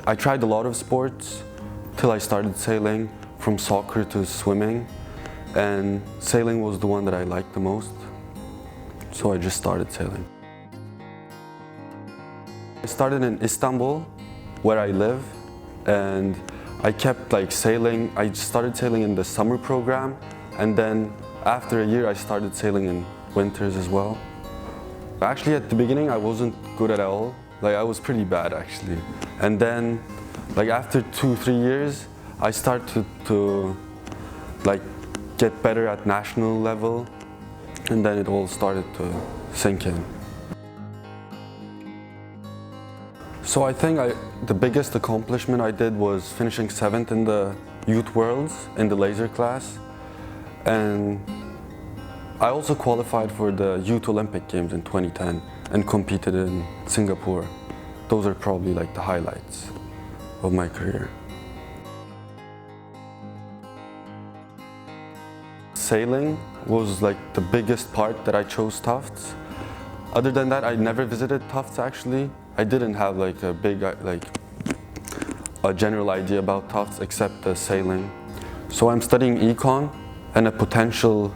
I tried a lot of sports till I started sailing, from soccer to swimming, and sailing was the one that I liked the most, so I just started sailing. I started in Istanbul, where I live, and I kept sailing. I started sailing in the summer program, and then after a year I started sailing in winters as well. Actually, at the beginning I wasn't good at all. I was pretty bad actually. And then after 2-3 years I started to get better at national level, and then it all started to sink in. So I think the biggest accomplishment I did was finishing 7th in the Youth Worlds in the laser class, and I also qualified for the Youth Olympic Games in 2010 and competed in Singapore. Those are probably the highlights of my career. Sailing was the biggest part that I chose Tufts. Other than that, I never visited Tufts actually. I didn't have a big a general idea about Tufts except the sailing. So I'm studying econ and a potential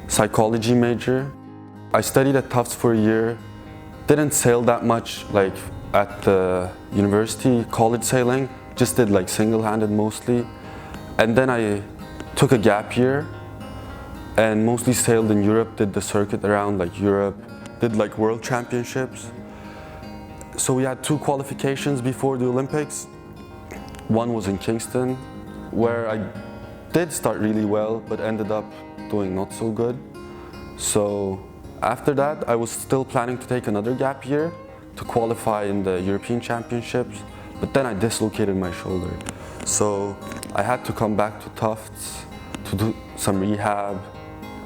psychology major. I studied at Tufts for a year. Didn't sail that much at the university, college sailing. Just did single-handed mostly. And then I took a gap year and mostly sailed in Europe, did the circuit around Europe, did world championships. So we had 2 qualifications before the Olympics. One was in Kingston, where I did start really well, but ended up doing not so good. So after that, I was still planning to take another gap year to qualify in the European Championships, but then I dislocated my shoulder. So I had to come back to Tufts to do some rehab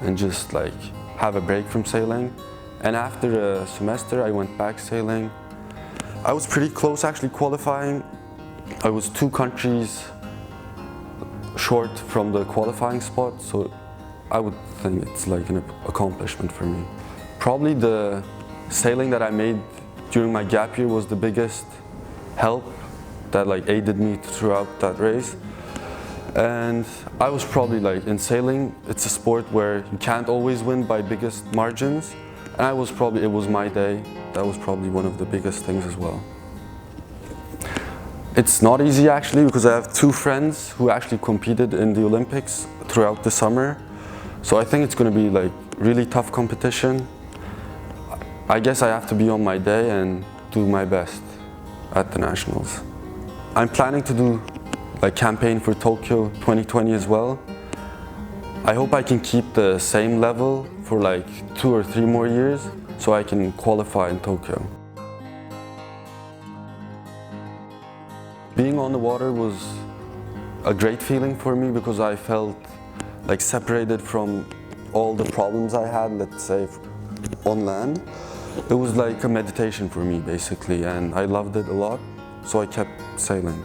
and just have a break from sailing. And after a semester, I went back sailing. I was pretty close actually qualifying. I was 2 countries short from the qualifying spot, so I would think it's an accomplishment for me. Probably the sailing that I made during my gap year was the biggest help that aided me throughout that race. And I was probably in sailing, it's a sport where you can't always win by biggest margins, and it was my day. That was probably one of the biggest things as well. It's not easy actually, because I have 2 friends who actually competed in the Olympics throughout the summer. So I think it's going to be really tough competition. I guess I have to be on my day and do my best at the nationals. I'm planning to do campaign for Tokyo 2020 as well. I hope I can keep the same level for 2 or 3 more years so I can qualify in Tokyo. Being on the water was a great feeling for me, because I felt separated from all the problems I had, let's say, on land. It was a meditation for me basically, and I loved it a lot, so I kept sailing.